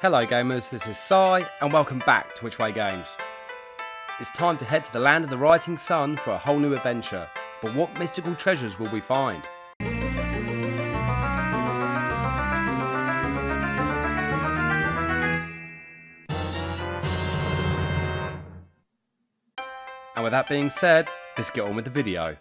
Hello gamers, this is Sai and welcome back to Which Way Games. It's time to head to the land of the rising sun for a whole new adventure, but what mystical treasures will we find? And with that being said, let's get on with the video.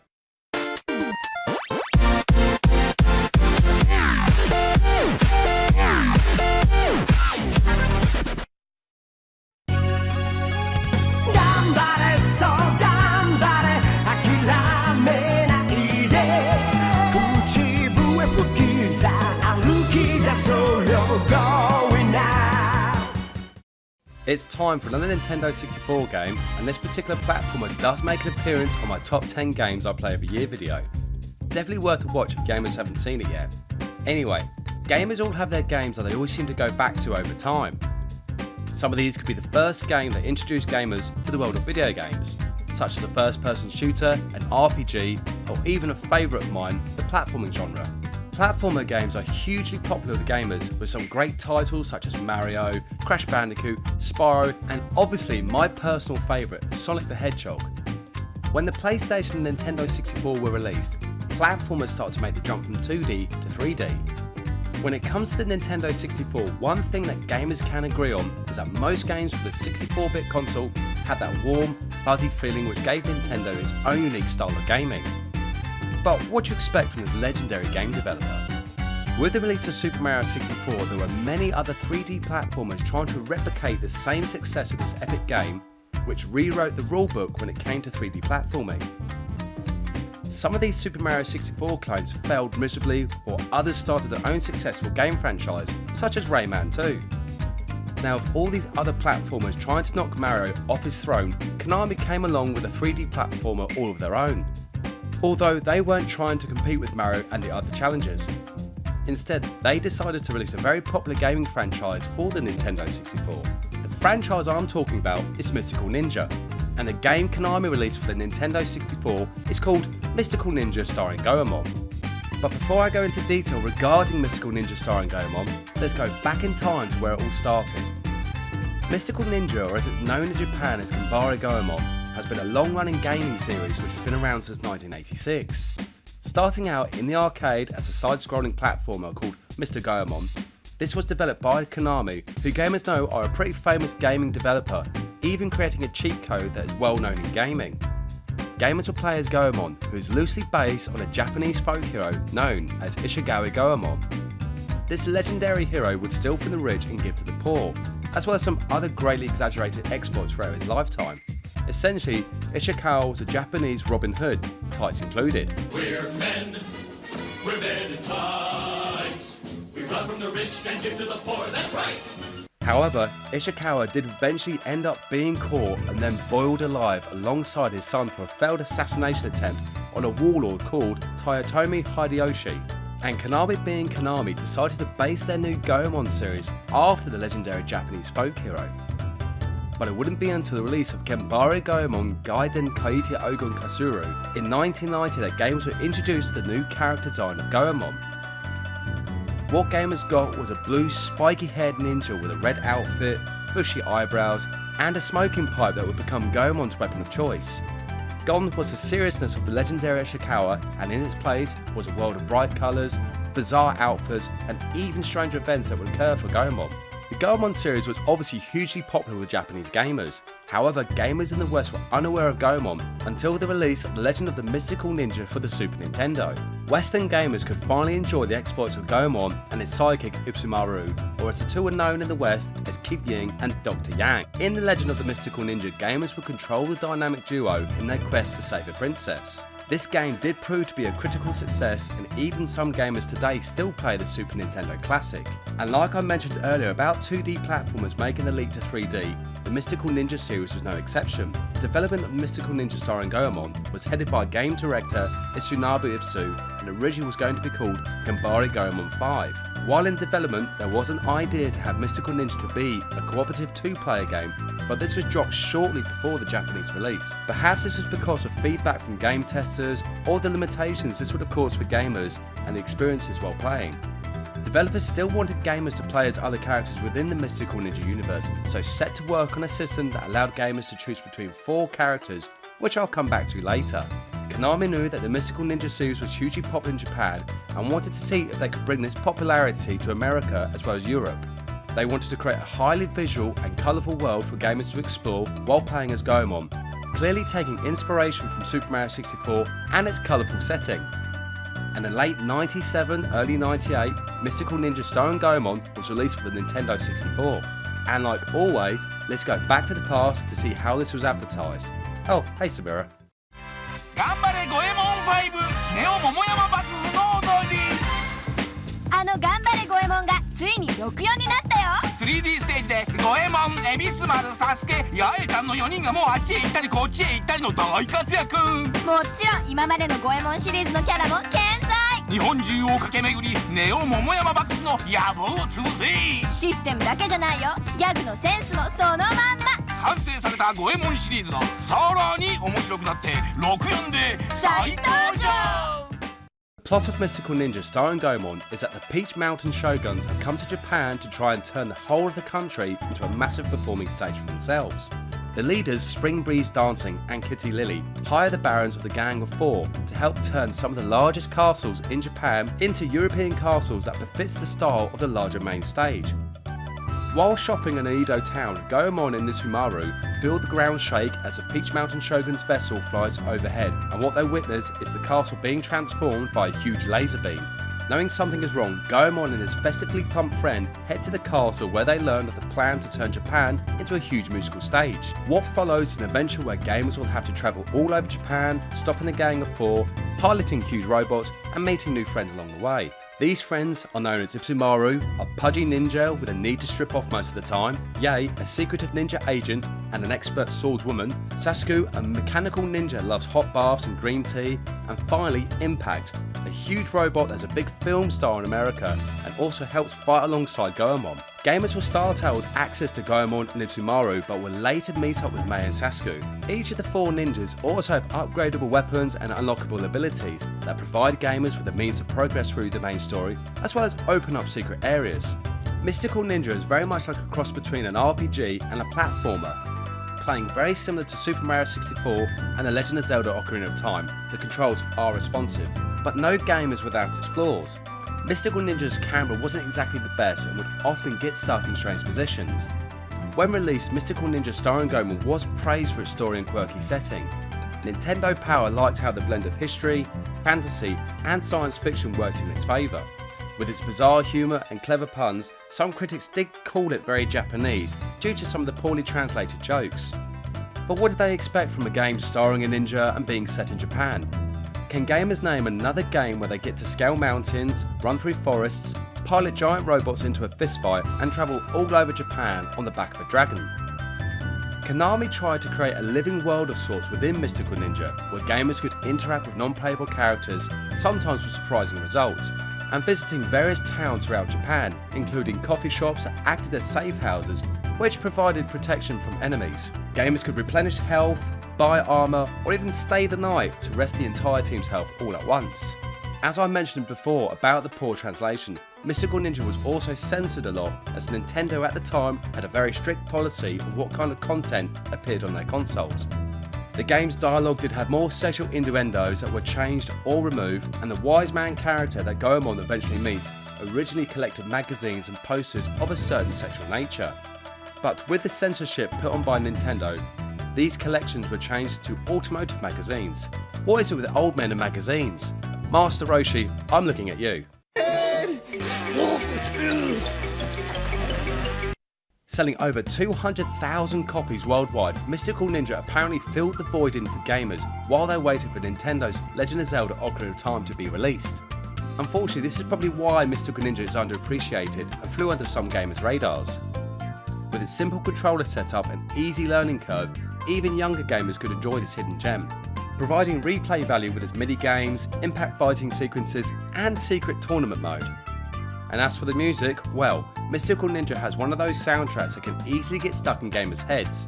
It's time for another Nintendo 64 game, and this particular platformer does make an appearance on my top 10 games I play every year video. Definitely worth a watch if gamers haven't seen it yet. Anyway, gamers all have their games that they always seem to go back to over time. Some of these could be the first game that introduced gamers to the world of video games, such as a first-person shooter, an RPG, or even a favourite of mine, the platforming genre. Platformer games are hugely popular with gamers, with some great titles such as Mario, Crash Bandicoot, Spyro, and obviously my personal favourite, Sonic the Hedgehog. When the PlayStation and Nintendo 64 were released, platformers started to make the jump from 2D to 3D. When it comes to the Nintendo 64, one thing that gamers can agree on is that most games for the 64-bit console had that warm, fuzzy feeling which gave Nintendo its own unique style of gaming. But what do you expect from this legendary game developer? With the release of Super Mario 64, there were many other 3D platformers trying to replicate the same success of this epic game, which rewrote the rulebook when it came to 3D platforming. Some of these Super Mario 64 clones failed miserably, while others started their own successful game franchise, such as Rayman 2. Now, with all these other platformers trying to knock Mario off his throne, Konami came along with a 3D platformer all of their own. Although they weren't trying to compete with Mario and the other challengers. Instead, they decided to release a very popular gaming franchise for the Nintendo 64. The franchise I'm talking about is Mystical Ninja, and the game Konami released for the Nintendo 64 is called Mystical Ninja Starring Goemon. But before I go into detail regarding Mystical Ninja Starring Goemon, let's go back in time to where it all started. Mystical Ninja, or as it's known in Japan as Goemon, has been a long-running gaming series which has been around since 1986. Starting out in the arcade as a side-scrolling platformer called Mr. Goemon, this was developed by Konami, who gamers know are a pretty famous gaming developer, even creating a cheat code that is well known in gaming. Gamers will play as Goemon, who is loosely based on a Japanese folk hero known as Ishikawa Goemon. This legendary hero would steal from the rich and give to the poor, as well as some other greatly exaggerated exploits throughout his lifetime. Essentially, Ishikawa was a Japanese Robin Hood, tights included. We're men in tights. We run from the rich and give to the poor, that's right! However, Ishikawa did eventually end up being caught and then boiled alive alongside his son for a failed assassination attempt on a warlord called Toyotomi Hideyoshi. And Konami being Konami decided to base their new Goemon series after the legendary Japanese folk hero. But it wouldn't be until the release of Genbari Goemon Gaiden Kaite Ogun Kasuru in 1990 that gamers were introduced to the new character design of Goemon. What gamers got was a blue spiky-haired ninja with a red outfit, bushy eyebrows, and a smoking pipe that would become Goemon's weapon of choice. Gone was the seriousness of the legendary Ishikawa, and in its place was a world of bright colours, bizarre outfits, and even strange events that would occur for Goemon. The Goemon series was obviously hugely popular with Japanese gamers. However, gamers in the West were unaware of Goemon until the release of The Legend of the Mystical Ninja for the Super Nintendo. Western gamers could finally enjoy the exploits of Goemon and his sidekick Ebisumaru, or as the two were known in the West as Kid Ying and Dr. Yang. In The Legend of the Mystical Ninja, gamers would control the dynamic duo in their quest to save the princess. This game did prove to be a critical success, and even some gamers today still play the Super Nintendo Classic. And like I mentioned earlier about 2D platformers making the leap to 3D, the Mystical Ninja series was no exception. The development of Mystical Ninja Starring Goemon was headed by game director Itsunobu Ipsu, and originally was going to be called Genbari Goemon 5. While in development, there was an idea to have Mystical Ninja to be a cooperative 2-player game, but this was dropped shortly before the Japanese release. Perhaps this was because of feedback from game testers or the limitations this would have caused for gamers and the experiences while playing. Developers still wanted gamers to play as other characters within the Mystical Ninja universe, so set to work on a system that allowed gamers to choose between 4 characters, which I'll come back to later. Konami knew that the Mystical Ninja series was hugely popular in Japan and wanted to see if they could bring this popularity to America as well as Europe. They wanted to create a highly visual and colourful world for gamers to explore while playing as Goemon, clearly taking inspiration from Super Mario 64 and its colourful setting. And in late 97, early 98, Mystical Ninja Starring Goemon was released for the Nintendo 64. And like always, let's go back to the past to see how this was advertised. Oh, hey Samira. 頑張れゴエモン5ネオ桃山幕府の踊りあの頑張れゴエモンがついに64になったよ 3D ステージでゴエモンエビスマルサスケヤエちゃんの4人がもうあっちへ行ったりこっちへ行ったりの大活躍もちろん今までのゴエモンシリーズのキャラも健在日本中を駆け巡りネオ桃山幕府の野望を潰せシステムだけじゃないよギャグのセンスもそのまんま完成されたゴエモンシリーズがさらに面白くなって64で再登場 The plot of Mystical Ninja Starring Goemon is that the Peach Mountain Shoguns have come to Japan to try and turn the whole of the country into a massive performing stage for themselves. The leaders, Spring Breeze Dancing and Kitty Lily, hire the barons of the Gang of Four to help turn some of the largest castles in Japan into European castles that befits the style of the larger main stage. While shopping in Edo town, Goemon and Ebisumaru feel the ground shake as the Peach Mountain Shogun's vessel flies overhead, and what they witness is the castle being transformed by a huge laser beam. Knowing something is wrong, Goemon and his festively pumped friend head to the castle where they learn of the plan to turn Japan into a huge musical stage. What follows is an adventure where gamers will have to travel all over Japan, stopping the Gang of Four, piloting huge robots, and meeting new friends along the way. These friends are known as Ebisumaru, a pudgy ninja with a need to strip off most of the time, Yae, a secretive ninja agent and an expert swordswoman, Sasuke, a mechanical ninja loves hot baths and green tea, and finally Impact, a huge robot that's a big film star in America and also helps fight alongside Goemon. Gamers will start out with access to Goemon and Ebisumaru but will later meet up with Mei and Sasuke. Each of the 4 ninjas also have upgradable weapons and unlockable abilities that provide gamers with the means to progress through the main story as well as open up secret areas. Mystical Ninja is very much like a cross between an RPG and a platformer. Playing very similar to Super Mario 64 and The Legend of Zelda Ocarina of Time, the controls are responsive, but no game is without its flaws. Mystical Ninja's camera wasn't exactly the best and would often get stuck in strange positions. When released, Mystical Ninja Starring Goemon was praised for its story and quirky setting. Nintendo Power liked how the blend of history, fantasy and science fiction worked in its favour. With its bizarre humour and clever puns, some critics did call it very Japanese due to some of the poorly translated jokes. But what did they expect from a game starring a ninja and being set in Japan? Can gamers name another game where they get to scale mountains, run through forests, pilot giant robots into a fistfight and travel all over Japan on the back of a dragon? Konami tried to create a living world of sorts within Mystical Ninja where gamers could interact with non-playable characters, sometimes with surprising results, and visiting various towns throughout Japan, including coffee shops that acted as safe houses which provided protection from enemies. Gamers could replenish health, buy armour, or even stay the night to rest the entire team's health all at once. As I mentioned before about the poor translation, Mystical Ninja was also censored a lot as Nintendo at the time had a very strict policy of what kind of content appeared on their consoles. The game's dialogue did have more sexual innuendos that were changed or removed, and the wise man character that Goemon eventually meets originally collected magazines and posters of a certain sexual nature. But with the censorship put on by Nintendo, these collections were changed to automotive magazines. What is it with old men and magazines? Master Roshi, I'm looking at you. Selling over 200,000 copies worldwide, Mystical Ninja apparently filled the void in for gamers while they waited for Nintendo's Legend of Zelda Ocarina of Time to be released. Unfortunately, this is probably why Mystical Ninja is underappreciated and flew under some gamers' radars. With its simple controller setup and easy learning curve, even younger gamers could enjoy this hidden gem, providing replay value with its mini-games, impact fighting sequences and secret tournament mode. And as for the music, well, Mystical Ninja has one of those soundtracks that can easily get stuck in gamers' heads.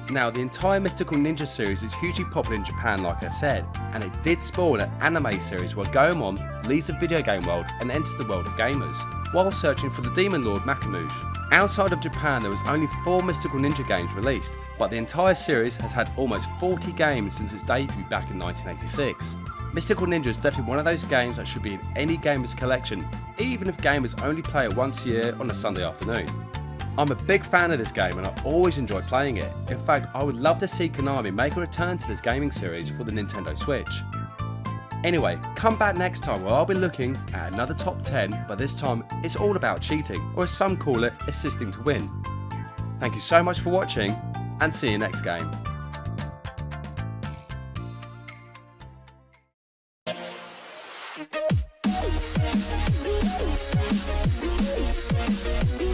Now, the entire Mystical Ninja series is hugely popular in Japan, like I said, and it did spawn an anime series where Goemon leaves the video game world and enters the world of gamers, while searching for the Demon Lord Makamouche. Outside of Japan, there was only 4 Mystical Ninja games released, but the entire series has had almost 40 games since its debut back in 1986. Mystical Ninja is definitely one of those games that should be in any gamer's collection, even if gamers only play it once a year on a Sunday afternoon. I'm a big fan of this game and I always enjoy playing it. In fact, I would love to see Konami make a return to this gaming series for the Nintendo Switch. Anyway, come back next time where I'll be looking at another top 10, but this time it's all about cheating, or as some call it, assisting to win. Thank you so much for watching, and see you next game. We'll be right back.